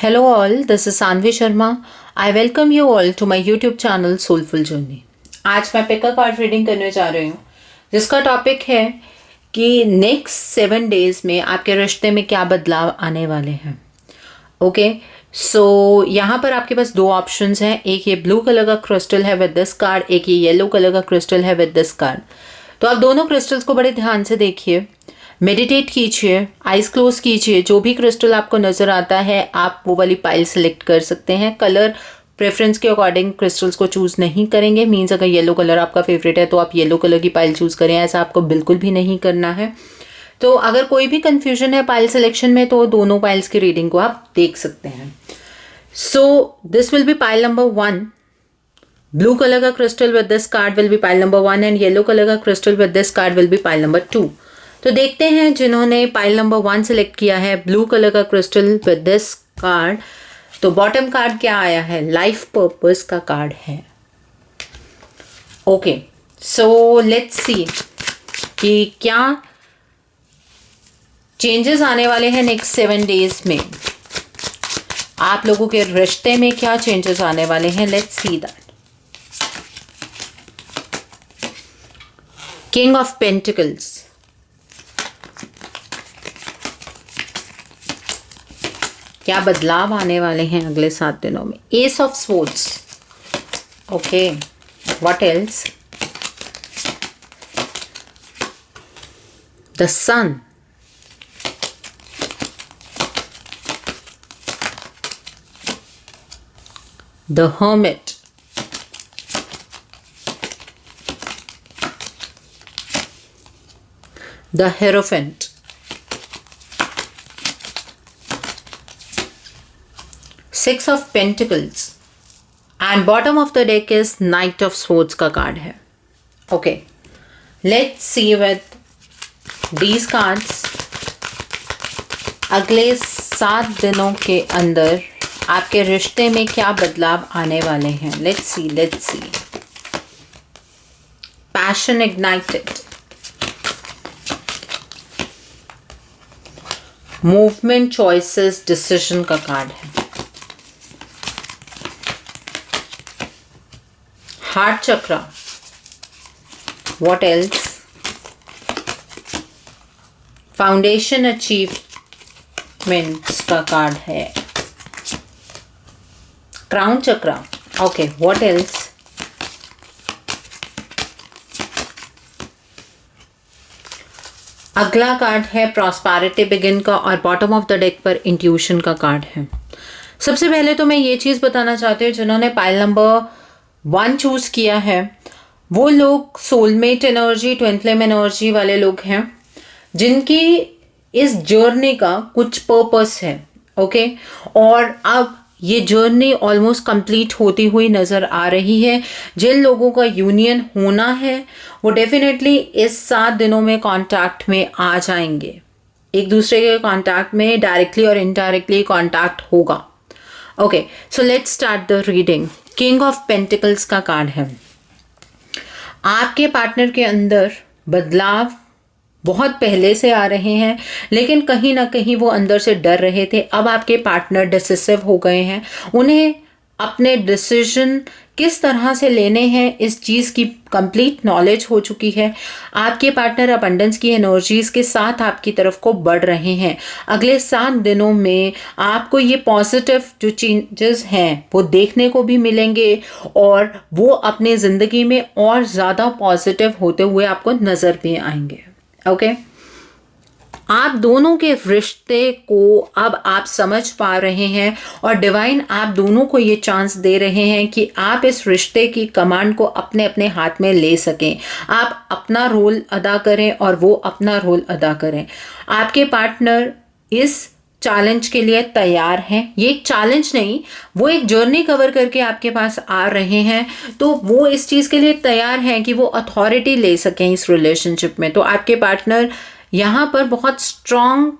Hello all, this is Sanvi Sharma. I welcome you all to my YouTube channel Soulful Journey. आज मैं pick a card reading करने जा रही हूँ जिसका टॉपिक है कि नेक्स्ट 7 डेज में आपके रिश्ते में क्या बदलाव आने वाले हैं. ओके सो यहाँ पर आपके पास दो ऑप्शंस हैं. एक ये ब्लू कलर का क्रिस्टल है विद दिस कार्ड, एक ये येलो कलर का क्रिस्टल है विद दिस कार्ड. तो आप दोनों क्रिस्टल्स को बड़े ध्यान से देखिए, मेडिटेट कीजिए, आइज क्लोज कीजिए. जो भी क्रिस्टल आपको नज़र आता है आप वो वाली पाइल सेलेक्ट कर सकते हैं. कलर प्रेफरेंस के अकॉर्डिंग क्रिस्टल्स को चूज़ नहीं करेंगे. मीन्स अगर येलो कलर आपका फेवरेट है तो आप येलो कलर की पाइल चूज़ करें, ऐसा आपको बिल्कुल भी नहीं करना है. तो अगर कोई भी कन्फ्यूजन है पाइल सिलेक्शन में तो दोनों पाइल्स की रीडिंग को आप देख सकते हैं. So this will be pile number 1. Blue colour का crystal with this card will be pile number 1 and yellow colour का crystal with this card will be pile number 2. तो देखते हैं जिन्होंने पाइल नंबर 1 सेलेक्ट किया है ब्लू कलर का crystal with this card, तो बॉटम कार्ड क्या आया है? लाइफ पर्पस का कार्ड है. ओके सो लेट्स सी कि क्या चेंजेस आने वाले हैं नेक्स्ट 7 डेज में. आप लोगों के रिश्ते में क्या चेंजेस आने वाले हैं? Let's see that. King of pentacles, क्या बदलाव आने वाले हैं अगले 7 दिनों में? Ace of swords. Okay what else? The sun, the hermit, the Hierophant, Six of Pentacles and bottom of the deck is Knight of Swords का कार्ड है. Okay, let's see with these cards अगले 7 दिनों के अंदर आपके रिश्ते में क्या बदलाव आने वाले हैं. Let's see. Passion ignited, movement choices decision का कार्ड है. Heart chakra, what else? Foundation achievements का कार्ड है. Crown chakra, okay what else? अगला कार्ड है प्रॉस्पेरिटी बिगिन का और बॉटम ऑफ द डेक पर इंट्यूशन का कार्ड है. सबसे पहले तो मैं ये चीज़ बताना चाहती हूँ, जिन्होंने पाइल नंबर 1 चूज़ किया है वो लोग soulmate energy, twin flame energy वाले लोग हैं जिनकी इस जर्नी का कुछ पर्पस है. ओके और अब ये जर्नी ऑलमोस्ट कंप्लीट होती हुई नज़र आ रही है. जिन लोगों का यूनियन होना है वो डेफिनेटली इस 7 दिनों में कांटेक्ट में आ जाएंगे. एक दूसरे के कांटेक्ट में डायरेक्टली और इनडायरेक्टली कांटेक्ट होगा. Okay so let's start the reading. King of pentacles का कार्ड है. आपके पार्टनर के अंदर बदलाव बहुत पहले से आ रहे हैं लेकिन कहीं ना कहीं वो अंदर से डर रहे थे. अब आपके पार्टनर डिसिसिव हो गए हैं. उन्हें अपने डिसीजन किस तरह से लेने हैं इस चीज़ की कंप्लीट नॉलेज हो चुकी है. आपके पार्टनर अबंडेंस की एनर्जीज के साथ आपकी तरफ को बढ़ रहे हैं. अगले 7 दिनों में आपको ये पॉजिटिव जो चेंजेस हैं वो देखने को भी मिलेंगे और वो अपने ज़िंदगी में और ज़्यादा पॉजिटिव होते हुए आपको नज़र भी आएंगे. ओके आप दोनों के रिश्ते को अब आप समझ पा रहे हैं और डिवाइन आप दोनों को ये चांस दे रहे हैं कि आप इस रिश्ते की कमांड को अपने अपने हाथ में ले सकें. आप अपना रोल अदा करें और वो अपना रोल अदा करें. आपके पार्टनर इस चैलेंज के लिए तैयार हैं. ये एक चैलेंज नहीं, वो एक जर्नी कवर करके आपके पास आ रहे हैं. तो वो इस चीज़ के लिए तैयार हैं कि वो अथॉरिटी ले सकें इस रिलेशनशिप में. तो आपके पार्टनर यहाँ पर बहुत स्ट्रॉन्ग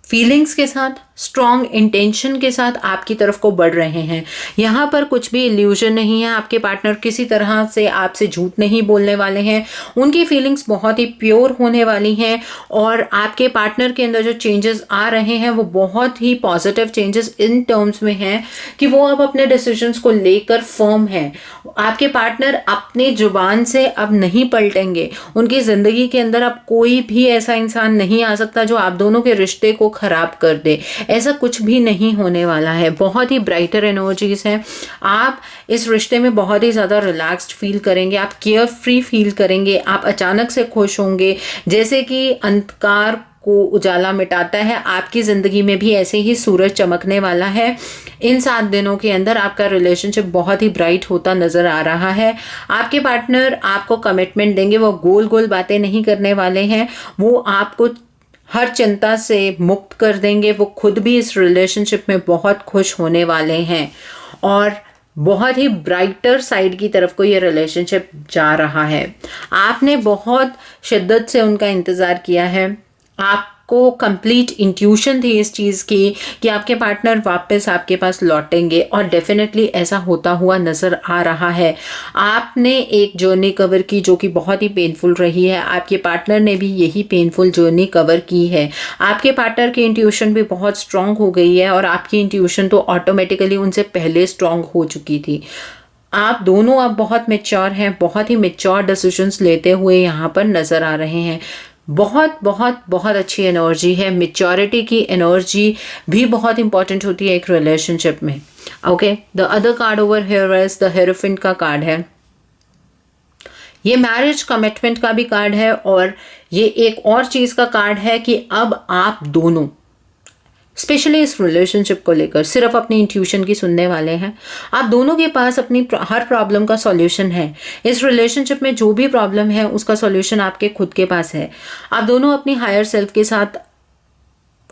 फीलिंग्स के साथ, स्ट्रॉन्ग इंटेंशन के साथ आपकी तरफ को बढ़ रहे हैं। यहाँ पर कुछ भी इल्यूजन नहीं है। आपके पार्टनर किसी तरह से आपसे झूठ नहीं बोलने वाले हैं। उनकी फीलिंग्स बहुत ही प्योर होने वाली हैं और आपके पार्टनर के अंदर जो चेंजेस आ रहे हैं वो बहुत ही पॉजिटिव चेंजेस इन टर्म्स में हैं कि वो अब अपने डिसीजंस को लेकर फर्म है। आपके पार्टनर अपनी जुबान से अब नहीं पलटेंगे। उनकी ज़िंदगी के अंदर अब कोई भी ऐसा इंसान नहीं आ सकता जो आप दोनों के रिश्ते को ख़राब कर दे। ऐसा कुछ भी नहीं होने वाला है। बहुत ही ब्राइटर एनर्जीज हैं। आप इस रिश्ते में बहुत ही ज़्यादा रिलैक्स्ड फील करेंगे। आप केयर फ्री फील करेंगे। आप अचानक से खुश होंगे। जैसे कि अंधकार को उजाला मिटाता है, आपकी ज़िंदगी में भी ऐसे ही सूरज चमकने वाला है। इन 7 दिनों के अंदर आपका रिलेशनशिप बहुत ही ब्राइट होता नज़र आ रहा है। आपके पार्टनर आपको कमिटमेंट देंगे। वो गोल गोल बातें नहीं करने वाले हैं। वो आपको हर चिंता से मुक्त कर देंगे। वो खुद भी इस रिलेशनशिप में बहुत खुश होने वाले हैं और बहुत ही ब्राइटर साइड की तरफ को ये रिलेशनशिप जा रहा है। आपने बहुत शिद्दत से उनका इंतज़ार किया है। आपको कंप्लीट इंट्यूशन थी इस चीज़ की कि आपके पार्टनर वापस आपके पास लौटेंगे और डेफिनेटली ऐसा होता हुआ नज़र आ रहा है। आपने एक जर्नी कवर की जो कि बहुत ही पेनफुल रही है। आपके पार्टनर ने भी यही पेनफुल जर्नी कवर की है। आपके पार्टनर की इंट्यूशन भी बहुत स्ट्रांग हो गई है और आपकी इंट्यूशन तो ऑटोमेटिकली उनसे पहले स्ट्रांग हो चुकी थी। आप दोनों अब बहुत मैच्योर हैं। बहुत ही मैच्योर डिसीजंस लेते हुए यहाँ पर नज़र आ रहे हैं। बहुत बहुत बहुत अच्छी एनर्जी है। मैच्योरिटी की एनर्जी भी बहुत इंपॉर्टेंट होती है एक रिलेशनशिप में। Okay, the other card over here is the hierophant का कार्ड है। ये मैरिज कमिटमेंट का भी कार्ड है और ये एक और चीज़ का कार्ड है कि अब आप दोनों स्पेशली इस रिलेशनशिप को लेकर सिर्फ अपनी इंट्यूशन की सुनने वाले हैं। आप दोनों के पास अपनी हर प्रॉब्लम का सॉल्यूशन है। इस रिलेशनशिप में जो भी प्रॉब्लम है उसका सॉल्यूशन आपके खुद के पास है। आप दोनों अपनी हायर सेल्फ के साथ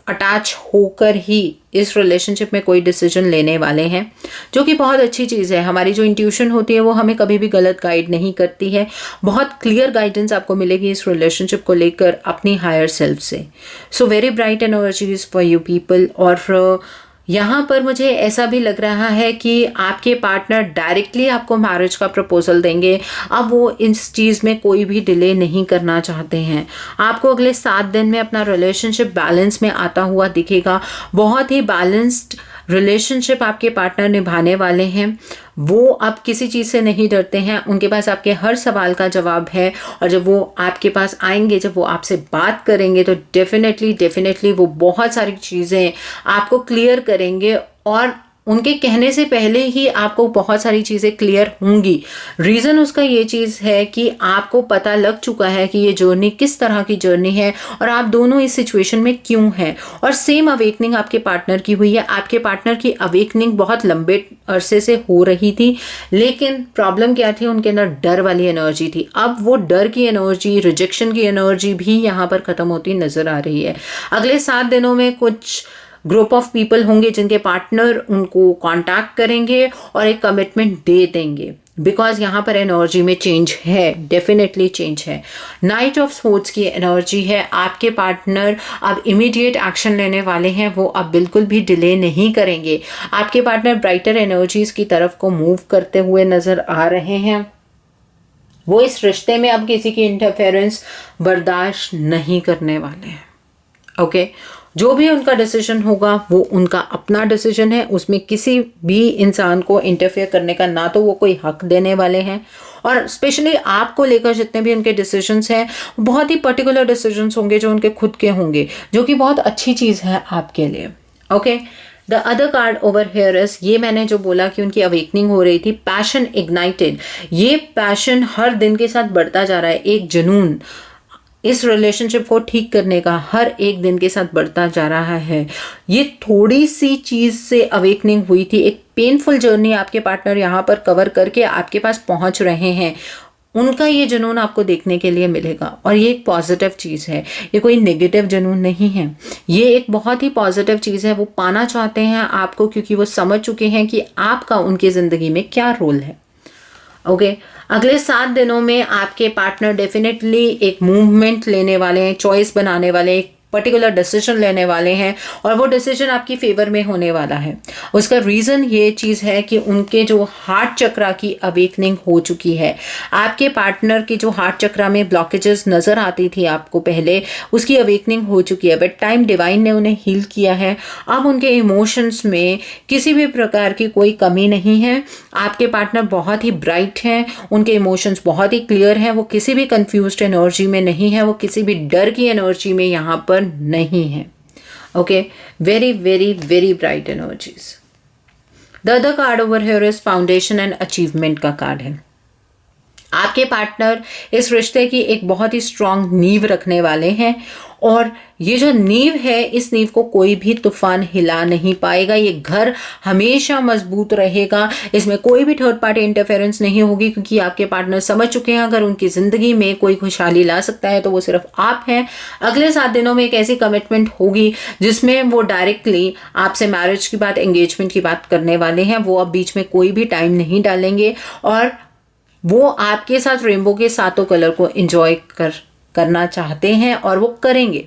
अटैच होकर ही इस रिलेशनशिप में कोई डिसीजन लेने वाले हैं, जो कि बहुत अच्छी चीज़ है। हमारी जो इंट्यूशन होती है वो हमें कभी भी गलत गाइड नहीं करती है। बहुत क्लियर गाइडेंस आपको मिलेगी इस रिलेशनशिप को लेकर अपनी हायर सेल्फ से। So very bright energies for you people. और यहाँ पर मुझे ऐसा भी लग रहा है कि आपके पार्टनर डायरेक्टली आपको मैरिज का प्रपोजल देंगे। अब वो इस चीज़ में कोई भी डिले नहीं करना चाहते हैं। आपको अगले 7 दिन में अपना रिलेशनशिप बैलेंस में आता हुआ दिखेगा। बहुत ही बैलेंस्ड रिलेशनशिप आपके पार्टनर निभाने वाले हैं। वो अब किसी चीज़ से नहीं डरते हैं। उनके पास आपके हर सवाल का जवाब है और जब वो आपके पास आएंगे, जब वो आपसे बात करेंगे तो डेफिनेटली वो बहुत सारी चीज़ें आपको क्लियर करेंगे और उनके कहने से पहले ही आपको बहुत सारी चीज़ें क्लियर होंगी। रीज़न उसका ये चीज़ है कि आपको पता लग चुका है कि ये जर्नी किस तरह की जर्नी है और आप दोनों इस सिचुएशन में क्यों हैं। और सेम अवेकनिंग आपके पार्टनर की हुई है। आपके पार्टनर की अवेकनिंग बहुत लंबे अरसे से हो रही थी, लेकिन प्रॉब्लम क्या थी, उनके अंदर डर वाली एनर्जी थी। अब वो डर की एनर्जी, रिजेक्शन की एनर्जी भी यहाँ पर ख़त्म होती नज़र आ रही है। अगले 7 दिनों में कुछ ग्रुप ऑफ पीपल होंगे जिनके पार्टनर उनको कांटेक्ट करेंगे और एक कमिटमेंट दे देंगे, बिकॉज यहाँ पर एनर्जी में चेंज है, डेफिनेटली चेंज है। नाइट ऑफ सोर्ड्स की एनर्जी है। आपके पार्टनर अब इमीडिएट एक्शन लेने वाले हैं। वो अब बिल्कुल भी डिले नहीं करेंगे। आपके पार्टनर ब्राइटर एनर्जीज की तरफ को मूव करते हुए नज़र आ रहे हैं। वो इस रिश्ते में अब किसी की इंटरफेरेंस बर्दाश्त नहीं करने वाले हैं। ओके, जो भी उनका डिसीजन होगा वो उनका अपना डिसीजन है। उसमें किसी भी इंसान को इंटरफेयर करने का ना तो वो कोई हक देने वाले हैं, और स्पेशली आपको लेकर जितने भी उनके डिसीजंस हैं बहुत ही पर्टिकुलर डिसीजंस होंगे जो उनके खुद के होंगे, जो कि बहुत अच्छी चीज़ है आपके लिए। Okay, the other card over here is, ये मैंने जो बोला कि उनकी अवेकनिंग हो रही थी, पैशन इग्नाइटेड। ये पैशन हर दिन के साथ बढ़ता जा रहा है। एक जुनून इस रिलेशनशिप को ठीक करने का हर एक दिन के साथ बढ़ता जा रहा है। ये थोड़ी सी चीज़ से अवेकनिंग हुई थी। एक पेनफुल जर्नी आपके पार्टनर यहाँ पर कवर करके आपके पास पहुँच रहे हैं। उनका ये जुनून आपको देखने के लिए मिलेगा और ये एक पॉजिटिव चीज़ है। ये कोई नेगेटिव जुनून नहीं है। ये एक बहुत ही पॉजिटिव चीज़ है। वो पाना चाहते हैं आपको क्योंकि वो समझ चुके हैं कि आपका उनकी ज़िंदगी में क्या रोल है। ओके, अगले 7 दिनों में आपके पार्टनर डेफिनेटली एक मूवमेंट लेने वाले हैं, चॉइस बनाने वाले, एक पर्टिकुलर डिसीजन लेने वाले हैं और वो डिसीजन आपकी फेवर में होने वाला है। उसका रीज़न ये चीज़ है कि उनके जो हार्ट चक्रा की अवेकनिंग हो चुकी है। आपके पार्टनर की जो हार्ट चक्रा में ब्लॉकेजेस नज़र आती थी आपको पहले, उसकी अवेकनिंग हो चुकी है। बट टाइम डिवाइन ने उन्हें हील किया है। अब उनके इमोशंस में किसी भी प्रकार की कोई कमी नहीं है। आपके पार्टनर बहुत ही ब्राइट हैं, उनके इमोशंस बहुत ही क्लियर हैं, वो किसी भी कंफ्यूज्ड एनर्जी में नहीं है, वो किसी भी डर की एनर्जी में यहाँ पर नहीं है। Okay, very very very bright energies. The other card over here is foundation and achievement का कार्ड है। आपके पार्टनर इस रिश्ते की एक बहुत ही स्ट्रांग नींव रखने वाले हैं और ये जो नींव है, इस नींव को कोई भी तूफान हिला नहीं पाएगा। ये घर हमेशा मजबूत रहेगा, इसमें कोई भी थर्ड पार्टी इंटरफेरेंस नहीं होगी, क्योंकि आपके पार्टनर समझ चुके हैं अगर उनकी ज़िंदगी में कोई खुशहाली ला सकता है तो वो सिर्फ आप हैं। अगले 7 दिनों में एक ऐसी कमिटमेंट होगी जिसमें वो डायरेक्टली आपसे मैरिज की बात, एंगेजमेंट की बात करने वाले हैं। वो अब बीच में कोई भी टाइम नहीं डालेंगे और वो आपके साथ रेनबो के 7 कलर को एंजॉय करना चाहते हैं और वो करेंगे।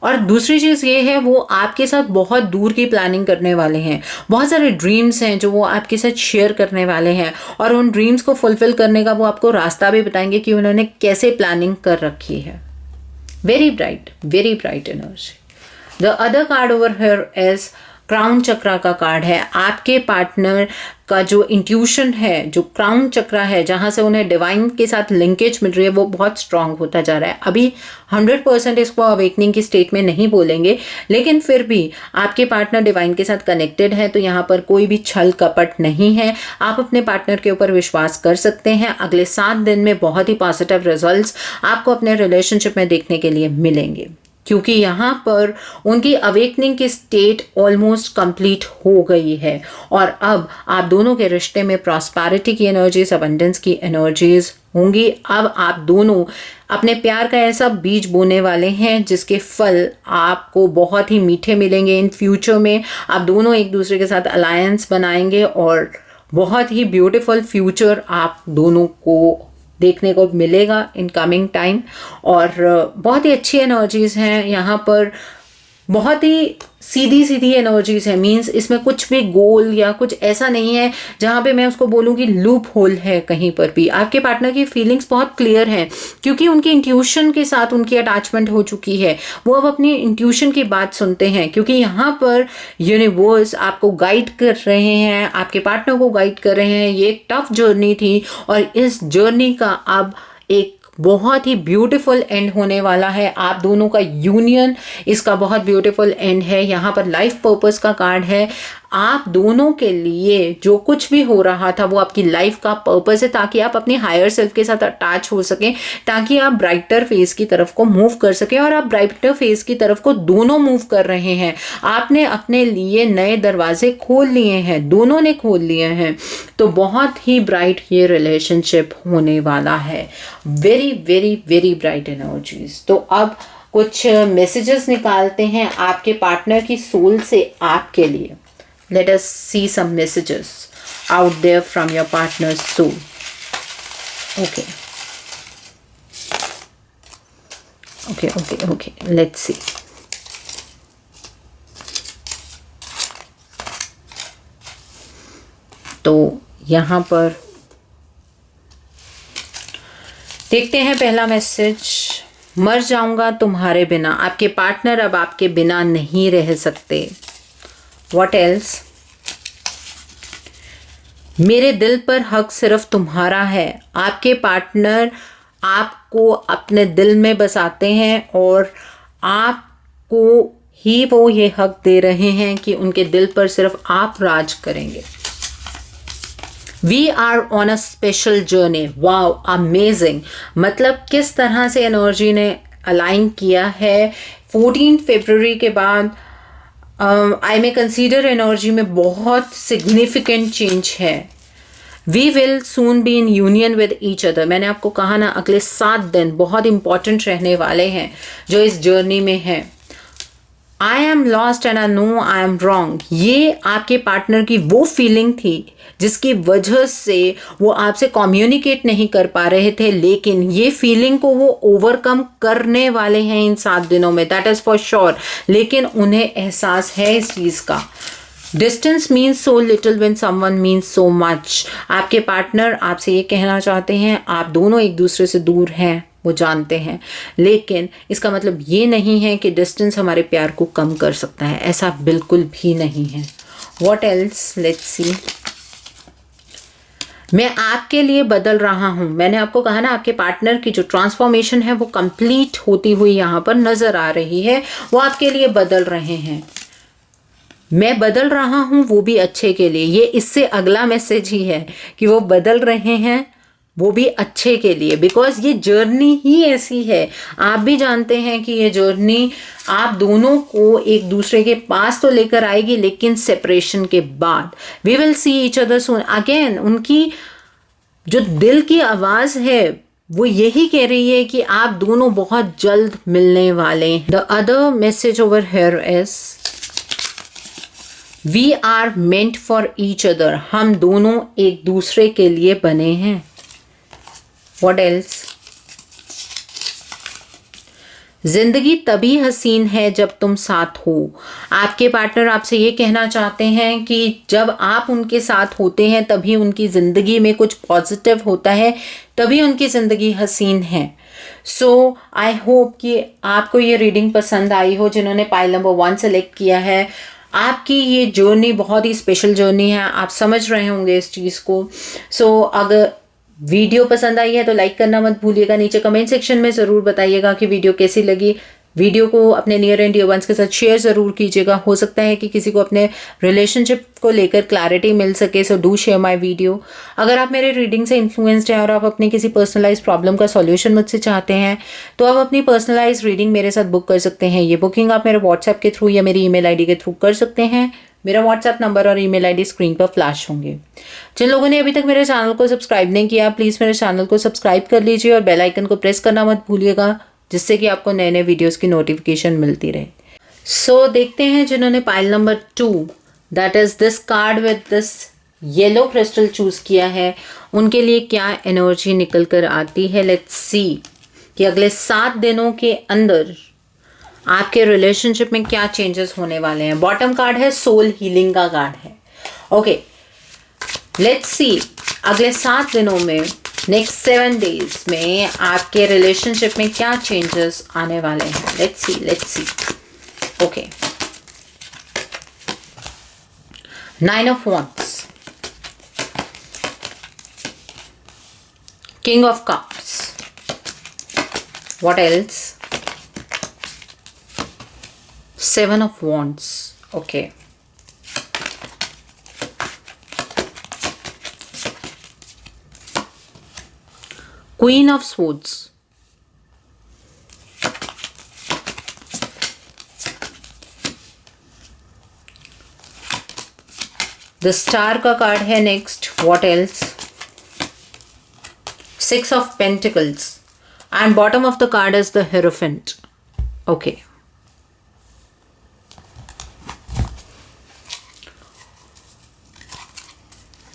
और दूसरी चीज़ ये है, वो आपके साथ बहुत दूर की प्लानिंग करने वाले हैं। बहुत सारे ड्रीम्स हैं जो वो आपके साथ शेयर करने वाले हैं और उन ड्रीम्स को फुलफिल करने का वो आपको रास्ता भी बताएंगे कि उन्होंने कैसे प्लानिंग कर रखी है। Very bright energy. The other card over here is crown chakra का कार्ड है। आपके पार्टनर का जो इंट्यूशन है, जो क्राउन चक्रा है, जहाँ से उन्हें डिवाइन के साथ लिंकेज मिल रही है, वो बहुत स्ट्रांग होता जा रहा है। अभी 100% इसको अवेकनिंग की स्टेट में नहीं बोलेंगे, लेकिन फिर भी आपके पार्टनर डिवाइन के साथ कनेक्टेड है, तो यहाँ पर कोई भी छल कपट नहीं है। आप अपने पार्टनर के ऊपर विश्वास कर सकते हैं। अगले 7 दिन में बहुत ही पॉजिटिव रिजल्ट्स आपको अपने रिलेशनशिप में देखने के लिए मिलेंगे, क्योंकि यहाँ पर उनकी अवेकनिंग की स्टेट ऑलमोस्ट कंप्लीट हो गई है और अब आप दोनों के रिश्ते में प्रॉस्पेरिटी की एनर्जीज, अबंडेंस की एनर्जीज होंगी। अब आप दोनों अपने प्यार का ऐसा बीज बोने वाले हैं जिसके फल आपको बहुत ही मीठे मिलेंगे। इन फ्यूचर में आप दोनों एक दूसरे के साथ अलायंस बनाएंगे और बहुत ही ब्यूटीफुल फ्यूचर आप दोनों को देखने को मिलेगा इन कमिंग टाइम। और बहुत ही अच्छी एनर्जीज हैं यहाँ पर, बहुत ही सीधी एनर्जीज है। मींस इसमें कुछ भी गोल या कुछ ऐसा नहीं है जहाँ पे मैं उसको बोलूँ कि लूप होल है कहीं पर भी। आपके पार्टनर की फीलिंग्स बहुत क्लियर हैं, क्योंकि उनकी इंट्यूशन के साथ उनकी अटैचमेंट हो चुकी है। वो अब अपनी इंट्यूशन की बात सुनते हैं, क्योंकि यहाँ पर यूनिवर्स आपको गाइड कर रहे हैं, आपके पार्टनर को गाइड कर रहे हैं। ये एक टफ जर्नी थी और इस जर्नी का अब एक बहुत ही ब्यूटीफुल एंड होने वाला है। आप दोनों का यूनियन इसका बहुत ब्यूटीफुल एंड है। यहाँ पर लाइफ पर्पस का कार्ड है। आप दोनों के लिए जो कुछ भी हो रहा था वो आपकी लाइफ का पर्पस है, ताकि आप अपनी हायर सेल्फ के साथ अटैच हो सकें, ताकि आप ब्राइटर फेज की तरफ को मूव कर सकें। और आप ब्राइटर फेज की तरफ को दोनों मूव कर रहे हैं। आपने अपने लिए नए दरवाजे खोल लिए हैं, दोनों ने खोल लिए हैं। तो बहुत ही ब्राइट ये रिलेशनशिप होने वाला है। Very very very bright energies. तो अब कुछ मैसेजेस निकालते हैं आपके पार्टनर की सोल से आपके लिए। Let us see some messages out there from your partner's soul. Okay. Let's see. तो यहाँ पर देखते हैं पहला मैसेज। मर जाऊंगा तुम्हारे बिना। आपके पार्टनर अब आपके बिना नहीं रह सकते। What else? मेरे दिल पर हक सिर्फ तुम्हारा है। आपके पार्टनर आपको अपने दिल में बसाते हैं और आपको ही वो ये हक दे रहे हैं कि उनके दिल पर सिर्फ आप राज करेंगे। We are on a special journey. Wow, amazing. मतलब किस तरह से एनर्जी ने अलाइन किया है। 14 फरवरी के बाद आई मे कंसीडर एनर्जी में बहुत सिग्निफिकेंट चेंज है। We will soon be in union with each other. मैंने आपको कहा ना, अगले 7 दिन बहुत इंपॉर्टेंट रहने वाले हैं जो इस जर्नी में हैं। I am lost and I know I am wrong, ये आपके पार्टनर की वो फीलिंग थी जिसकी वजह से वो आपसे कम्युनिकेट नहीं कर पा रहे थे, लेकिन ये फीलिंग को वो ओवरकम करने वाले हैं इन 7 दिनों में, दैट इज़ फॉर श्योर। लेकिन उन्हें एहसास है इस चीज़ का। Distance means so little when someone means so much. आपके पार्टनर आपसे ये कहना चाहते हैं, आप दोनों एक दूसरे से दूर हैं, वो जानते हैं, लेकिन इसका मतलब ये नहीं है कि डिस्टेंस हमारे प्यार को कम कर सकता है, ऐसा बिल्कुल भी नहीं है। What else, let's see. मैं आपके लिए बदल रहा हूं। मैंने आपको कहा ना, आपके पार्टनर की जो ट्रांसफॉर्मेशन है वो कंप्लीट होती हुई यहां पर नजर आ रही है। वो आपके लिए बदल रहे हैं। मैं बदल रहा हूं, वो भी अच्छे के लिए। ये इससे अगला मैसेज ही है कि वो बदल रहे हैं, वो भी अच्छे के लिए, बिकॉज ये जर्नी ही ऐसी है। आप भी जानते हैं कि ये जर्नी आप दोनों को एक दूसरे के पास तो लेकर आएगी, लेकिन सेपरेशन के बाद we will see each other soon again. उनकी जो दिल की आवाज है वो यही कह रही है कि आप दोनों बहुत जल्द मिलने वाले हैं। The other message over here is we are meant for each other. हम दोनों एक दूसरे के लिए बने हैं। What else? जिंदगी तभी हसीन है जब तुम साथ हो। आपके पार्टनर आपसे ये कहना चाहते हैं कि जब आप उनके साथ होते हैं तभी उनकी ज़िंदगी में कुछ पॉजिटिव होता है, तभी उनकी ज़िंदगी हसीन है। सो आई होप कि आपको ये रीडिंग पसंद आई हो। जिन्होंने पाइल नंबर 1 सेलेक्ट किया है, आपकी ये जर्नी बहुत ही स्पेशल जर्नी है, आप समझ रहे होंगे इस चीज़ को। सो अगर वीडियो पसंद आई है तो लाइक करना मत भूलिएगा। नीचे कमेंट सेक्शन में ज़रूर बताइएगा कि वीडियो कैसी लगी। वीडियो को अपने नियर एंड डियर वंस के साथ शेयर ज़रूर कीजिएगा। हो सकता है कि किसी को अपने रिलेशनशिप को लेकर क्लैरिटी मिल सके। So do share my video. अगर आप मेरे रीडिंग से इन्फ्लुएंस्ड हैं और आप अपनी किसी पर्सनलाइज प्रॉब्लम का सॉल्यूशन मुझसे चाहते हैं तो आप अपनी पर्सनलाइज रीडिंग मेरे साथ बुक कर सकते हैं। ये बुकिंग आप मेरे व्हाट्सएप के थ्रू या मेरी ईमेल आईडी के थ्रू कर सकते हैं। मेरा व्हाट्सएप नंबर और ईमेल आईडी स्क्रीन पर फ्लैश होंगे। जिन लोगों ने अभी तक मेरे चैनल को सब्सक्राइब नहीं किया, प्लीज़ मेरे चैनल को सब्सक्राइब कर लीजिए और बेल आइकन को प्रेस करना मत भूलिएगा, जिससे कि आपको नए नए वीडियोस की नोटिफिकेशन मिलती रहे। सो देखते हैं जिन्होंने pile number 2, that is this card with this yellow crystal choose किया है, उनके लिए क्या एनर्जी निकल कर आती है। लेट्स सी कि अगले 7 दिनों के अंदर आपके रिलेशनशिप में क्या चेंजेस होने वाले हैं। बॉटम कार्ड है, सोल हीलिंग का कार्ड है। ओके, लेट्स सी अगले 7 दिनों में, नेक्स्ट 7 डेज में आपके रिलेशनशिप में क्या चेंजेस आने वाले हैं। Let's C. Okay, 9 of wands, king of cups, what else, 7 of wands. Okay, queen of swords, the star का कार्ड है next. what else, 6 of pentacles and bottom of the card is the hierophant. Okay,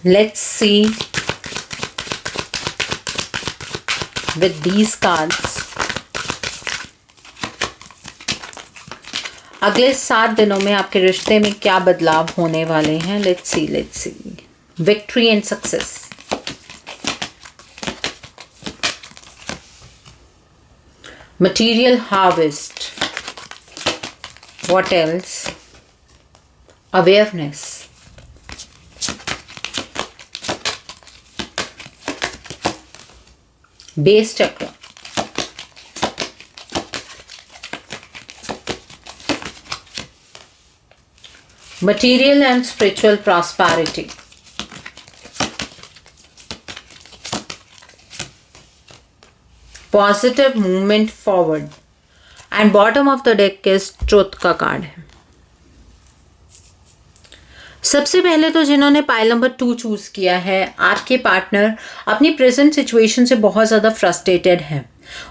let's see with these cards अगले 7 दिनों में आपके रिश्ते में क्या बदलाव होने वाले हैं। Let's C victory and success, material harvest, what else, awareness, base चक्र, material and spiritual prosperity, positive movement forward, and bottom of the deck is truth का कार्ड है। सबसे पहले तो जिन्होंने पाइल नंबर 2 चूज किया है, आपके पार्टनर अपनी प्रेजेंट सिचुएशन से बहुत ज़्यादा फ्रस्ट्रेटेड है।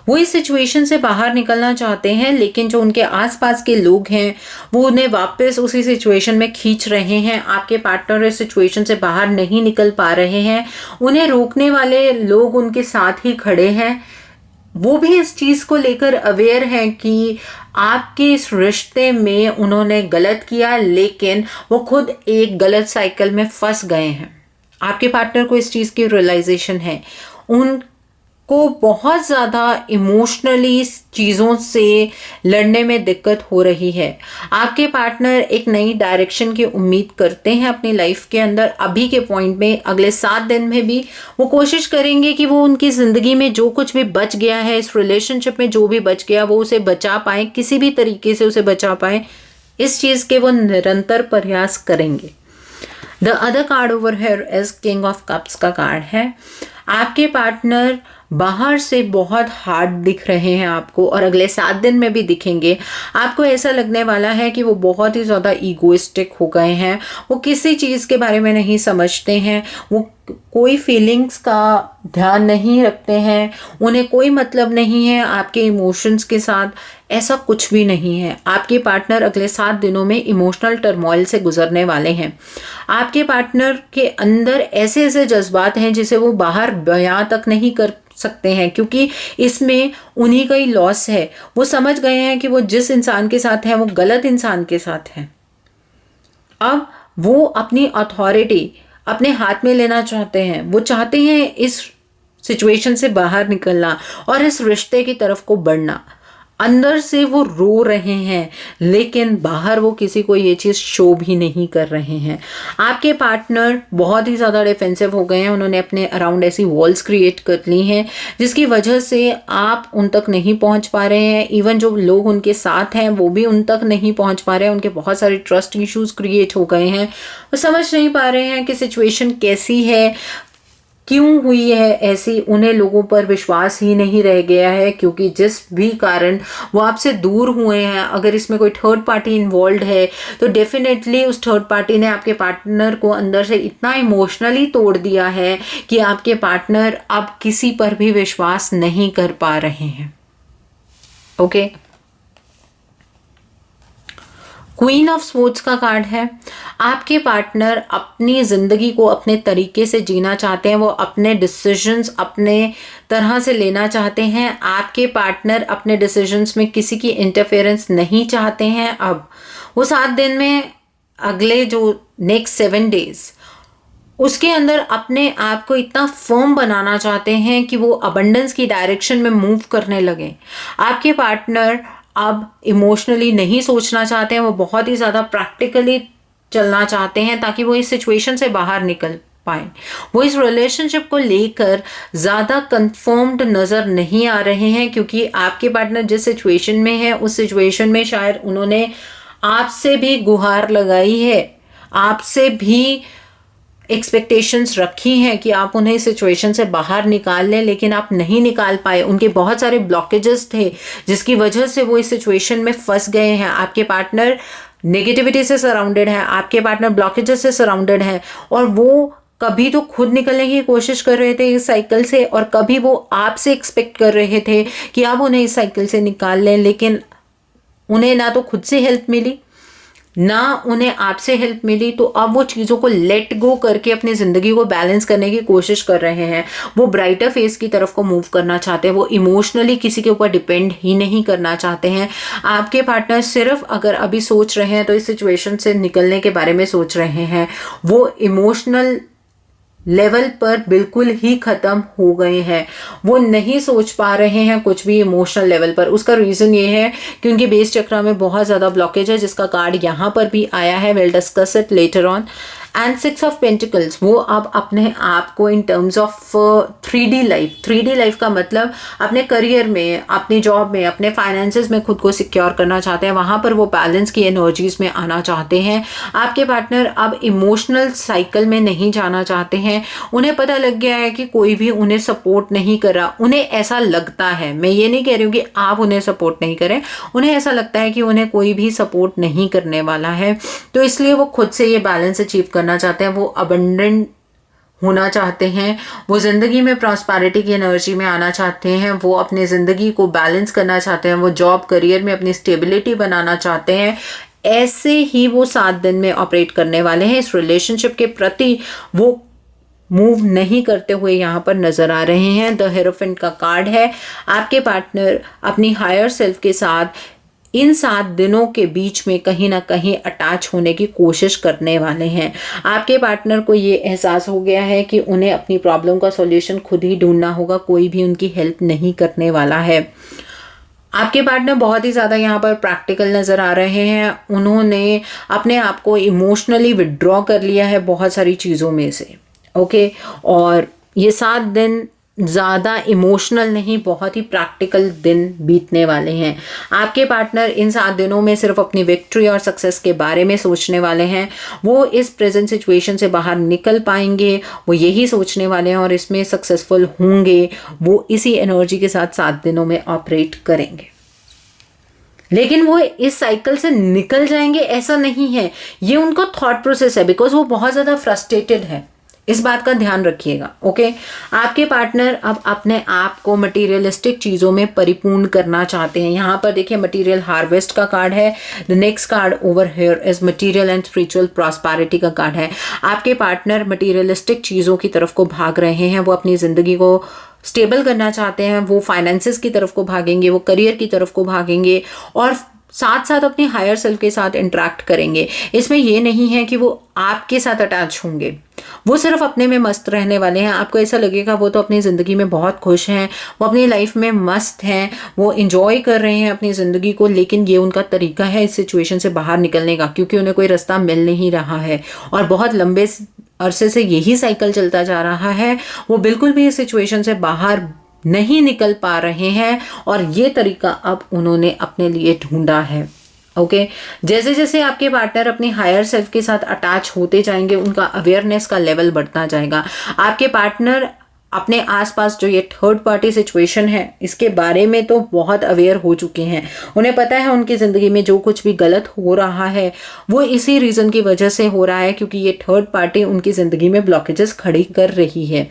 वो इस सिचुएशन से बाहर निकलना चाहते हैं, लेकिन जो उनके आसपास के लोग हैं वो उन्हें वापस उसी सिचुएशन में खींच रहे हैं। आपके पार्टनर इस सिचुएशन से बाहर नहीं निकल पा रहे हैं, उन्हें रोकने वाले लोग उनके साथ ही खड़े हैं। वो भी इस चीज़ को लेकर अवेयर हैं कि आपके इस रिश्ते में उन्होंने गलत किया, लेकिन वो खुद एक गलत साइकिल में फंस गए हैं। आपके पार्टनर को इस चीज़ की रियलाइजेशन है। उनको बहुत ज़्यादा इमोशनली चीज़ों से लड़ने में दिक्कत हो रही है। आपके पार्टनर एक नई डायरेक्शन की उम्मीद करते हैं अपनी लाइफ के अंदर। अभी के पॉइंट में अगले 7 दिन में भी वो कोशिश करेंगे कि वो उनकी ज़िंदगी में जो कुछ भी बच गया है, इस रिलेशनशिप में जो भी बच गया, वो उसे बचा पाए, किसी भी तरीके से उसे बचा पाए। इस चीज़ के वो निरंतर प्रयास करेंगे। The other card over here is king of cups का कार्ड है। आपके पार्टनर बाहर से बहुत हार्ड दिख रहे हैं आपको, और अगले 7 दिन में भी दिखेंगे। आपको ऐसा लगने वाला है कि वो बहुत ही ज़्यादा ईगोइस्टिक हो गए हैं। वो किसी चीज़ के बारे में नहीं समझते हैं, वो कोई फीलिंग्स का ध्यान नहीं रखते हैं, उन्हें कोई मतलब नहीं है आपके इमोशंस के साथ। ऐसा कुछ भी नहीं है। आपके पार्टनर अगले 7 दिनों में इमोशनल टर्मोइल से गुजरने वाले हैं। आपके पार्टनर के अंदर ऐसे ऐसे जज्बात हैं जिसे वो बाहर बयां तक नहीं कर सकते हैं, क्योंकि इसमें उन्हीं का ही लॉस है। वो समझ गए हैं कि वो जिस इंसान के साथ हैं वो गलत इंसान के साथ हैं। अब वो अपनी अथॉरिटी अपने हाथ में लेना चाहते हैं। वो चाहते हैं इस सिचुएशन से बाहर निकलना और इस रिश्ते की तरफ को बढ़ना। अंदर से वो रो रहे हैं, लेकिन बाहर वो किसी को ये चीज़ शो भी नहीं कर रहे हैं। आपके पार्टनर बहुत ही ज़्यादा डिफेंसिव हो गए हैं। उन्होंने अपने अराउंड ऐसी वॉल्स क्रिएट कर ली हैं जिसकी वजह से आप उन तक नहीं पहुंच पा रहे हैं। इवन जो लोग उनके साथ हैं वो भी उन तक नहीं पहुंच पा रहे हैं। उनके बहुत सारे ट्रस्ट इश्यूज क्रिएट हो गए हैं। वो समझ नहीं पा रहे हैं कि सिचुएशन कैसी है, क्यों हुई है ऐसी। उन्हें लोगों पर विश्वास ही नहीं रह गया है, क्योंकि जिस भी कारण वो आपसे दूर हुए हैं, अगर इसमें कोई थर्ड पार्टी इन्वॉल्व है तो डेफिनेटली उस थर्ड पार्टी ने आपके पार्टनर को अंदर से इतना इमोशनली तोड़ दिया है कि आपके पार्टनर अब किसी पर भी विश्वास नहीं कर पा रहे हैं। ओके, क्वीन ऑफ स्वॉर्ड्स का कार्ड है। आपके पार्टनर अपनी ज़िंदगी को अपने तरीके से जीना चाहते हैं। वो अपने डिसीजंस अपने तरह से लेना चाहते हैं। आपके पार्टनर अपने डिसीजंस में किसी की इंटरफेरेंस नहीं चाहते हैं। अब वो 7 दिन में अगले जो नेक्स्ट 7 डेज उसके अंदर अपने आप को इतना फर्म बनाना चाहते हैं कि वो अबंडेंस की डायरेक्शन में मूव करने लगे। आपके पार्टनर अब इमोशनली नहीं सोचना चाहते हैं, वो बहुत ही ज़्यादा प्रैक्टिकली चलना चाहते हैं ताकि वो इस सिचुएशन से बाहर निकल पाए। वो इस रिलेशनशिप को लेकर ज़्यादा कंफर्म्ड नज़र नहीं आ रहे हैं, क्योंकि आपके पार्टनर जिस सिचुएशन में है उस सिचुएशन में शायद उन्होंने आपसे भी गुहार लगाई है, आपसे भी एक्सपेक्टेशंस रखी हैं कि आप उन्हें इस सिचुएशन से बाहर निकाल लें, लेकिन आप नहीं निकाल पाए। उनके बहुत सारे ब्लॉकेजेस थे जिसकी वजह से वो इस सिचुएशन में फंस गए हैं। आपके पार्टनर नेगेटिविटी से सराउंडेड है, आपके पार्टनर ब्लॉकेजेस से सराउंडेड है, और वो कभी तो खुद निकलने की कोशिश कर रहे थे इस साइकिल से, और कभी वो आपसे एक्सपेक्ट कर रहे थे कि आप उन्हें इस साइकिल से निकाल लें। लेकिन उन्हें ना तो खुद से हेल्प मिली, ना उन्हें आपसे हेल्प मिली। तो अब वो चीज़ों को लेट गो करके अपनी ज़िंदगी को बैलेंस करने की कोशिश कर रहे हैं। वो ब्राइटर फेस की तरफ को मूव करना चाहते हैं। वो इमोशनली किसी के ऊपर डिपेंड ही नहीं करना चाहते हैं। आपके पार्टनर सिर्फ अगर अभी सोच रहे हैं तो इस सिचुएशन से निकलने के बारे में सोच रहे हैं। वो इमोशनल लेवल पर बिल्कुल ही ख़त्म हो गए हैं। वो नहीं सोच पा रहे हैं कुछ भी इमोशनल लेवल पर। उसका रीज़न ये है कि उनके बेस चक्र में बहुत ज़्यादा ब्लॉकेज है, जिसका कार्ड यहाँ पर भी आया है। Will discuss it later on. And 6 of pentacles, वो अब अपने आप को in terms of 3D life, 3D life का मतलब अपने करियर में, अपनी जॉब में, अपने फाइनेंसेस में खुद को सिक्योर करना चाहते हैं। वहाँ पर वो बैलेंस की एनर्जीज में आना चाहते हैं। आपके पार्टनर अब इमोशनल साइकिल में नहीं जाना चाहते हैं। उन्हें पता लग गया है कि कोई भी उन्हें सपोर्ट नहीं कर रहा। उन्हें ऐसा लगता है, मैं ये नहीं कह रही हूँ कि आप उन्हें सपोर्ट नहीं करें, उन्हें ऐसा लगता है कि उन्हें कोई भी सपोर्ट नहीं करने वाला है। तो इसलिए वो खुद से ये बैलेंस अचीव करना चाहते हैं। वो अबंडेंट होना चाहते हैं, वो ज़िंदगी में प्रॉस्पेरिटी की एनर्जी में आना चाहते हैं, वो अपनी ज़िंदगी को बैलेंस करना चाहते हैं, वो जॉब करियर में अपनी स्टेबिलिटी बनाना चाहते हैं, ऐसे ही वो 7 दिन में ऑपरेट करने वाले हैं। इस रिलेशनशिप के प्रति वो मूव नहीं करते हुए यहाँ पर नज़र आ रहे हैं। द हेरोफेंट का कार्ड है। आपके पार्टनर अपनी हायर सेल्फ के साथ इन 7 दिनों के बीच में कहीं ना कहीं अटैच होने की कोशिश करने वाले हैं। आपके पार्टनर को ये एहसास हो गया है कि उन्हें अपनी प्रॉब्लम का सॉल्यूशन खुद ही ढूंढना होगा, कोई भी उनकी हेल्प नहीं करने वाला है। आपके पार्टनर बहुत ही ज़्यादा यहाँ पर प्रैक्टिकल नज़र आ रहे हैं। उन्होंने अपने आप को इमोशनली विड्रॉ कर लिया है बहुत सारी चीज़ों में से, ओके। और ये 7 दिन ज़्यादा इमोशनल नहीं, बहुत ही प्रैक्टिकल दिन बीतने वाले हैं। आपके पार्टनर इन 7 दिनों में सिर्फ अपनी विक्ट्री और सक्सेस के बारे में सोचने वाले हैं। वो इस प्रेजेंट सिचुएशन से बाहर निकल पाएंगे, वो यही सोचने वाले हैं और इसमें सक्सेसफुल होंगे। वो इसी एनर्जी के साथ 7 दिनों में ऑपरेट करेंगे, लेकिन वो इस साइकिल से निकल जाएंगे ऐसा नहीं है। ये उनका थॉट प्रोसेस है, बिकॉज वो बहुत ज़्यादा फ्रस्ट्रेटेड है। इस बात का ध्यान रखिएगा, ओके। आपके पार्टनर अब अपने आप को मटेरियलिस्टिक चीज़ों में परिपूर्ण करना चाहते हैं। यहाँ पर देखिए मटेरियल हार्वेस्ट का कार्ड है। The next card over here is material and spiritual prosperity का कार्ड है। आपके पार्टनर मटेरियलिस्टिक चीज़ों की तरफ को भाग रहे हैं। वो अपनी ज़िंदगी को स्टेबल करना चाहते हैं, वो फाइनेंसेस की तरफ को भागेंगे, वो करियर की तरफ को भागेंगे और साथ साथ अपनी हायर सेल्फ के साथ इंटरेक्ट करेंगे। इसमें ये नहीं है कि वो आपके साथ अटैच होंगे, वो सिर्फ अपने में मस्त रहने वाले हैं। आपको ऐसा लगेगा वो तो अपनी ज़िंदगी में बहुत खुश हैं, वो अपनी लाइफ में मस्त हैं, वो इंजॉय कर रहे हैं अपनी ज़िंदगी को, लेकिन ये उनका तरीका है इस सिचुएशन से बाहर निकलने का, क्योंकि उन्हें कोई रास्ता मिल नहीं रहा है और बहुत लंबे अरसे से यही साइकिल चलता जा रहा है। वो बिल्कुल भी इस सिचुएशन से बाहर नहीं निकल पा रहे हैं और ये तरीका अब उन्होंने अपने लिए ढूंढा है, ओके। जैसे जैसे आपके पार्टनर अपनी हायर सेल्फ के साथ अटैच होते जाएंगे, उनका अवेयरनेस का लेवल बढ़ता जाएगा। आपके पार्टनर अपने आसपास जो ये थर्ड पार्टी सिचुएशन है इसके बारे में तो बहुत अवेयर हो चुके हैं। उन्हें पता है उनकी ज़िंदगी में जो कुछ भी गलत हो रहा है वो इसी रीज़न की वजह से हो रहा है, क्योंकि ये थर्ड पार्टी उनकी ज़िंदगी में ब्लॉकेजेस खड़ी कर रही है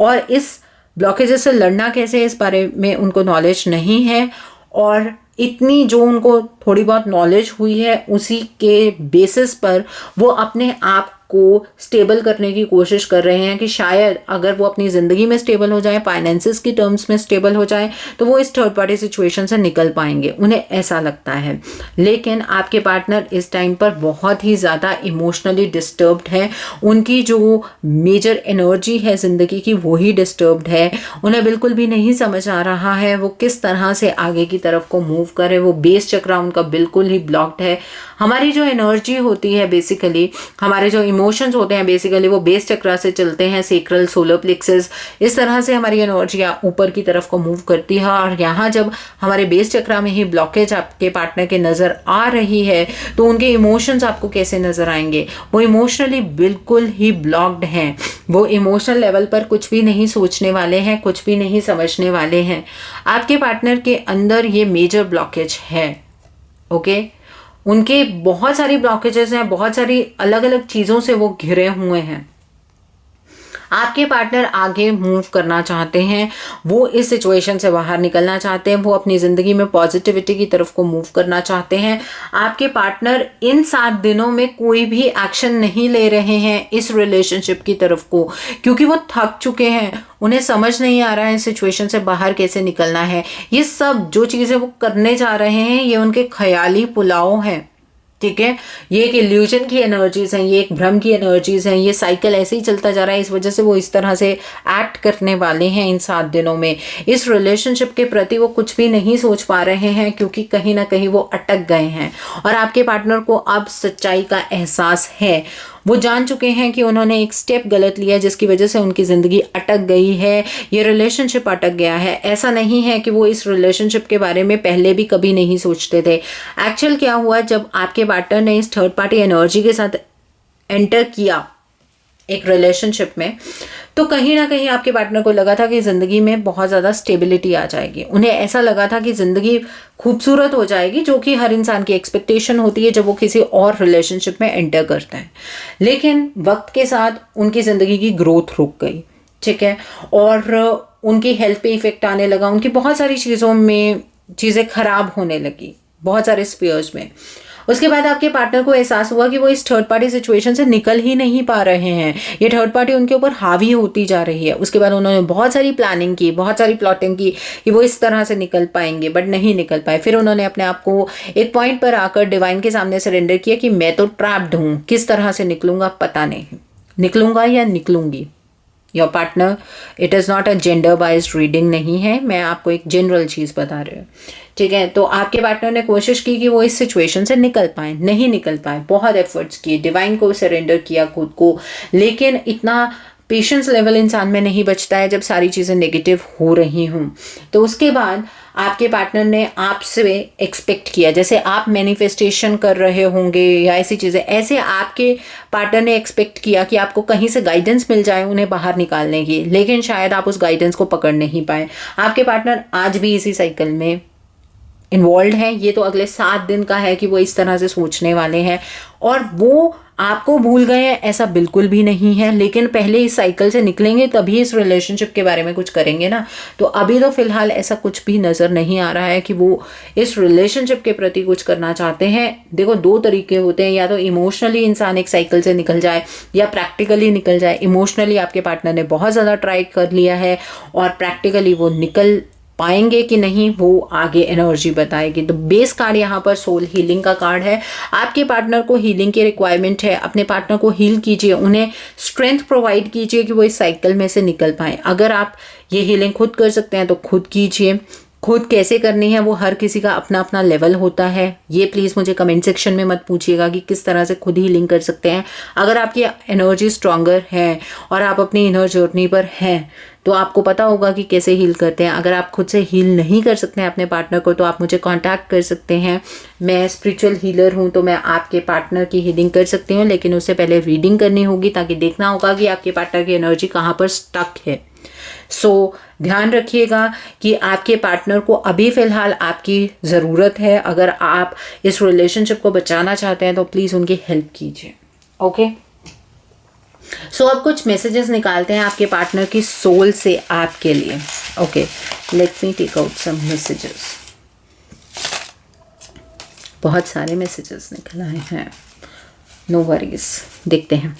और इस ब्लॉकेजेस से लड़ना कैसे है इस बारे में उनको नॉलेज नहीं है। और इतनी जो उनको थोड़ी बहुत नॉलेज हुई है उसी के बेसिस पर वो अपने आप को स्टेबल करने की कोशिश कर रहे हैं कि शायद अगर वो अपनी ज़िंदगी में स्टेबल हो जाए, फाइनेंसेस की टर्म्स में स्टेबल हो जाए, तो वो इस थर्ड पार्टी सिचुएशन से निकल पाएंगे, उन्हें ऐसा लगता है। लेकिन आपके पार्टनर इस टाइम पर बहुत ही ज़्यादा इमोशनली डिस्टर्ब्ड है। उनकी जो मेजर एनर्जी है ज़िंदगी की वो ही डिस्टर्ब्ड है। उन्हें बिल्कुल भी नहीं समझ आ रहा है वो किस तरह से आगे की तरफ को मूव करे। वो बेस चक्र उनका बिल्कुल ही ब्लॉक्ड है। हमारी जो एनर्जी होती है बेसिकली, हमारे जो इमोशंस होते हैं बेसिकली वो बेस चक्र से चलते हैं, सेक्रल, सोलर प्लेक्सस, इस तरह से हमारी एनर्जियाँ ऊपर की तरफ को मूव करती है। और यहाँ जब हमारे बेस चक्र में ही ब्लॉकेज आपके पार्टनर के नज़र आ रही है तो उनके इमोशंस आपको कैसे नज़र आएंगे? वो इमोशनली बिल्कुल ही ब्लॉक्ड हैं। वो इमोशनल लेवल पर कुछ भी नहीं सोचने वाले हैं, कुछ भी नहीं समझने वाले हैं। आपके पार्टनर के अंदर ये मेजर ब्लॉकेज है, ओके। उनके बहुत सारी ब्लॉकेजेस हैं, बहुत सारी अलग अलग चीज़ों से वो घिरे हुए हैं। आपके पार्टनर आगे मूव करना चाहते हैं, वो इस सिचुएशन से बाहर निकलना चाहते हैं, वो अपनी ज़िंदगी में पॉजिटिविटी की तरफ को मूव करना चाहते हैं। आपके पार्टनर इन 7 दिनों में कोई भी एक्शन नहीं ले रहे हैं इस रिलेशनशिप की तरफ को, क्योंकि वो थक चुके हैं। उन्हें समझ नहीं आ रहा है इस सिचुएशन से बाहर कैसे निकलना है। ये सब जो चीज़ें वो करने जा रहे हैं ये उनके ख्याली पुलाव हैं, ठीक है। ये एक इल्यूजन की एनर्जीज हैं, ये एक भ्रम की एनर्जीज हैं। ये साइकिल ऐसे ही चलता जा रहा है, इस वजह से वो इस तरह से एक्ट करने वाले हैं इन 7 दिनों में। इस रिलेशनशिप के प्रति वो कुछ भी नहीं सोच पा रहे हैं, क्योंकि कहीं ना कहीं वो अटक गए हैं। और आपके पार्टनर को अब सच्चाई का एहसास है। वो जान चुके हैं कि उन्होंने एक स्टेप गलत लिया जिसकी वजह से उनकी ज़िंदगी अटक गई है, ये रिलेशनशिप अटक गया है। ऐसा नहीं है कि वो इस रिलेशनशिप के बारे में पहले भी कभी नहीं सोचते थे। एक्चुअल क्या हुआ, जब आपके पार्टनर ने इस थर्ड पार्टी एनर्जी के साथ एंटर किया एक रिलेशनशिप में, तो कहीं ना कहीं आपके पार्टनर को लगा था कि ज़िंदगी में बहुत ज़्यादा स्टेबिलिटी आ जाएगी। उन्हें ऐसा लगा था कि ज़िंदगी खूबसूरत हो जाएगी, जो कि हर इंसान की एक्सपेक्टेशन होती है जब वो किसी और रिलेशनशिप में एंटर करते हैं। लेकिन वक्त के साथ उनकी ज़िंदगी की ग्रोथ रुक गई, ठीक है, और उनकी हेल्थ पे इफेक्ट आने लगा, उनकी बहुत सारी चीज़ों में चीज़ें खराब होने लगी, बहुत सारे स्फीयर्स में। उसके बाद आपके पार्टनर को एहसास हुआ कि वो इस थर्ड पार्टी सिचुएशन से निकल ही नहीं पा रहे हैं, ये थर्ड पार्टी उनके ऊपर हावी होती जा रही है। उसके बाद उन्होंने बहुत सारी प्लानिंग की, बहुत सारी प्लॉटिंग की कि वो इस तरह से निकल पाएंगे, बट नहीं निकल पाए। फिर उन्होंने अपने आप को एक पॉइंट पर आकर डिवाइन के सामने सरेंडर किया कि मैं तो ट्रैप्ड हूँ, किस तरह से निकलूंगा पता नहीं, निकलूंगा या निकलूंगी। Your partner, it is not a gender biased reading नहीं है, मैं आपको एक जनरल चीज़ बता रही हूँ, ठीक है। तो आपके पार्टनर ने कोशिश की कि वो इस सिचुएशन से निकल पाए, नहीं निकल पाए, बहुत एफर्ट्स किए, डिवाइन को सरेंडर किया खुद को, लेकिन इतना पेशेंस लेवल इंसान में नहीं बचता है जब सारी चीज़ें नेगेटिव हो रही हों। तो उसके बाद आपके पार्टनर ने आपसे एक्सपेक्ट किया, जैसे आप मैनिफेस्टेशन कर रहे होंगे या ऐसी चीज़ें, ऐसे आपके पार्टनर ने एक्सपेक्ट किया कि आपको कहीं से गाइडेंस मिल जाए उन्हें बाहर निकालने की, लेकिन शायद आप उस गाइडेंस को पकड़ नहीं पाए। आपके पार्टनर आज भी इसी साइकिल में इन्वॉल्व है। ये तो अगले 7 दिन का है कि वो इस तरह से सोचने वाले हैं, और वो आपको भूल गए हैं ऐसा बिल्कुल भी नहीं है, लेकिन पहले इस साइकिल से निकलेंगे तभी इस रिलेशनशिप के बारे में कुछ करेंगे ना। तो अभी तो फिलहाल ऐसा कुछ भी नज़र नहीं आ रहा है कि वो इस रिलेशनशिप के प्रति कुछ करना चाहते हैं। देखो, 2 तरीके होते हैं, या तो इमोशनली इंसान एक साइकिल से निकल जाए या प्रैक्टिकली निकल जाए। इमोशनली आपके पार्टनर ने बहुत ज़्यादा ट्राई कर लिया है, और प्रैक्टिकली वो निकल पाएंगे कि नहीं वो आगे एनर्जी बताएगी। तो बेस कार्ड यहाँ पर सोल हीलिंग का कार्ड है। आपके पार्टनर को हीलिंग की रिक्वायरमेंट है, अपने पार्टनर को हील कीजिए, उन्हें स्ट्रेंथ प्रोवाइड कीजिए कि वो इस साइकिल में से निकल पाए। अगर आप ये हीलिंग खुद कर सकते हैं तो खुद कीजिए। खुद कैसे करनी है वो हर किसी का अपना अपना लेवल होता है। ये प्लीज़ मुझे कमेंट सेक्शन में मत पूछिएगा कि किस तरह से खुद हीलिंग कर सकते हैं। अगर आपकी एनर्जी स्ट्रॉन्गर है और आप अपनी इनर जर्नी पर हैं तो आपको पता होगा कि कैसे हील करते हैं। अगर आप खुद से हील नहीं कर सकते हैं अपने पार्टनर को तो आप मुझे कांटेक्ट कर सकते हैं। मैं स्पिरिचुअल हीलर हूं, तो मैं आपके पार्टनर की हीलिंग कर सकती हूँ, लेकिन उससे पहले रीडिंग करनी होगी ताकि देखना होगा कि आपके पार्टनर की एनर्जी कहाँ पर स्टक है। सो ध्यान रखिएगा कि आपके पार्टनर को अभी फ़िलहाल आपकी ज़रूरत है। अगर आप इस रिलेशनशिप को बचाना चाहते हैं तो प्लीज़ उनकी हेल्प कीजिए। ओके, सो अब कुछ मैसेजेस निकालते हैं आपके पार्टनर की सोल से आपके लिए। Okay, let me take out some messages. बहुत सारे मैसेजेस निकल आए हैं, नो वरीज, देखते हैं।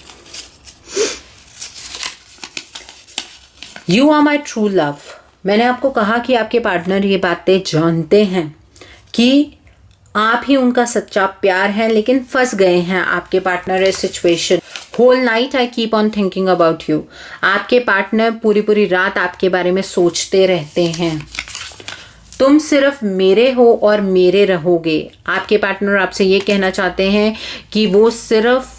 You are my true love. मैंने आपको कहा कि आपके पार्टनर ये बातें जानते हैं कि आप ही उनका सच्चा प्यार है, लेकिन फंस गए हैं आपके पार्टनर इस situation. Whole night I keep on thinking about you. आपके पार्टनर पूरी पूरी रात आपके बारे में सोचते रहते हैं। तुम सिर्फ मेरे हो और मेरे रहोगे। आपके पार्टनर आपसे ये कहना चाहते हैं कि वो सिर्फ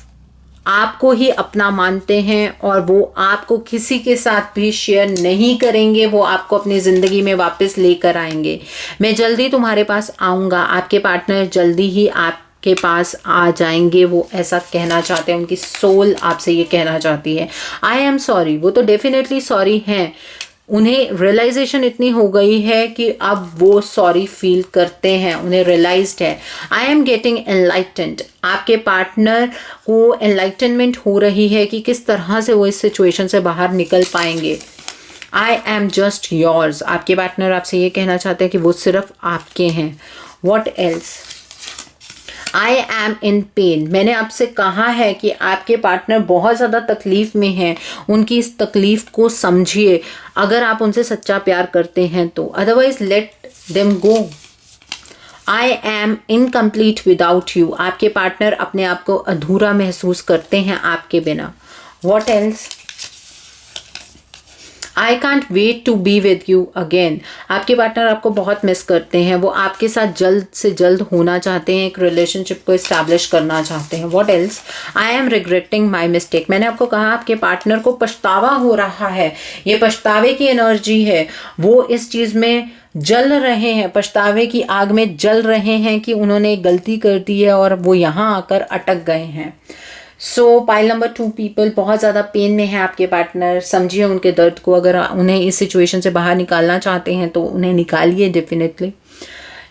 आपको ही अपना मानते हैं और वो आपको किसी के साथ भी शेयर नहीं करेंगे। वो आपको अपनी ज़िंदगी में वापस लेकर आएंगे। मैं जल्दी तुम्हारे पास आऊँगा। आपके पार्टनर जल्दी ही आपके पास आ जाएंगे, वो ऐसा कहना चाहते हैं। उनकी सोल आपसे ये कहना चाहती है आई एम सॉरी। वो तो डेफिनेटली सॉरी हैं। उन्हें रियलाइजेशन इतनी हो गई है कि अब वो सॉरी फील करते हैं, उन्हें रियलाइज्ड है। I am getting enlightened. आपके पार्टनर को एनलाइटनमेंट हो रही है कि किस तरह से वो इस सिचुएशन से बाहर निकल पाएंगे। I am just yours. आपके पार्टनर आपसे ये कहना चाहते हैं कि वो सिर्फ आपके हैं। What else? I am in pen. मैंने आपसे कहा है कि आपके पार्टनर बहुत ज़्यादा तकलीफ़ में हैं। उनकी इस तकलीफ़ को समझिए अगर आप उनसे सच्चा प्यार करते हैं तो, otherwise let them go. I am incomplete without you. आपके पार्टनर अपने आप को अधूरा महसूस करते हैं आपके बिना। What else? I can't wait to be with you again. आपके पार्टनर आपको बहुत मिस करते हैं। वो आपके साथ जल्द से जल्द होना चाहते हैं, एक रिलेशनशिप को इस्टेब्लिश करना चाहते हैं। What else? I am regretting my mistake. मैंने आपको कहा आपके पार्टनर को पछतावा हो रहा है। ये पछतावे की एनर्जी है। वो इस चीज़ में जल रहे हैं, पछतावे की आग में जल रहे हैं कि उन्होंने एक गलती कर दी है और वो यहाँ आकर अटक गए हैं। सो पाइल नंबर 2 पीपल, बहुत ज़्यादा पेन में है आपके पार्टनर, समझिए उनके दर्द को। अगर उन्हें इस सिचुएशन से बाहर निकालना चाहते हैं तो उन्हें निकालिए डेफिनेटली।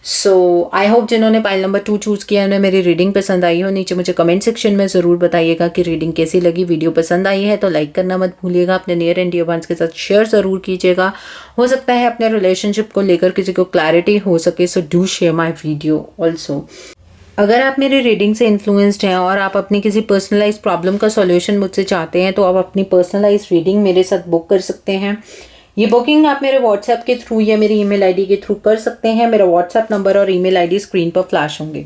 सो आई होप जिन्होंने पाइल नंबर 2 चूज़ किया उन्हें मेरी रीडिंग पसंद आई हो। नीचे मुझे कमेंट सेक्शन में ज़रूर बताइएगा कि रीडिंग कैसी लगी। वीडियो पसंद आई है तो लाइक करना मत भूलिएगा। अपने नियर एंड डियर वंस के साथ शेयर ज़रूर कीजिएगा। हो सकता है अपने रिलेशनशिप को लेकर किसी को क्लैरिटी हो सके, so do share my video also. अगर आप मेरी रीडिंग से इन्फ्लुएंस्ड हैं और आप अपनी किसी पर्सनलाइज प्रॉब्लम का सॉल्यूशन मुझसे चाहते हैं तो आप अपनी पर्सनलाइज रीडिंग मेरे साथ बुक कर सकते हैं। ये बुकिंग आप मेरे व्हाट्सएप के थ्रू या मेरी ईमेल आईडी के थ्रू कर सकते हैं। मेरा व्हाट्सएप नंबर और ईमेल आईडी स्क्रीन पर फ्लैश होंगे।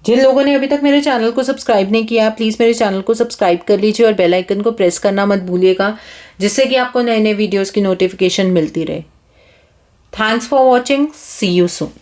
जिन लोगों ने अभी तक मेरे चैनल को सब्सक्राइब नहीं किया, प्लीज़ मेरे चैनल को सब्सक्राइब कर लीजिए और बेल आइकन को प्रेस करना मत भूलिएगा, जिससे कि आपको नए नए वीडियोज़ की नोटिफिकेशन मिलती रहे। Thanks for watching, see you soon.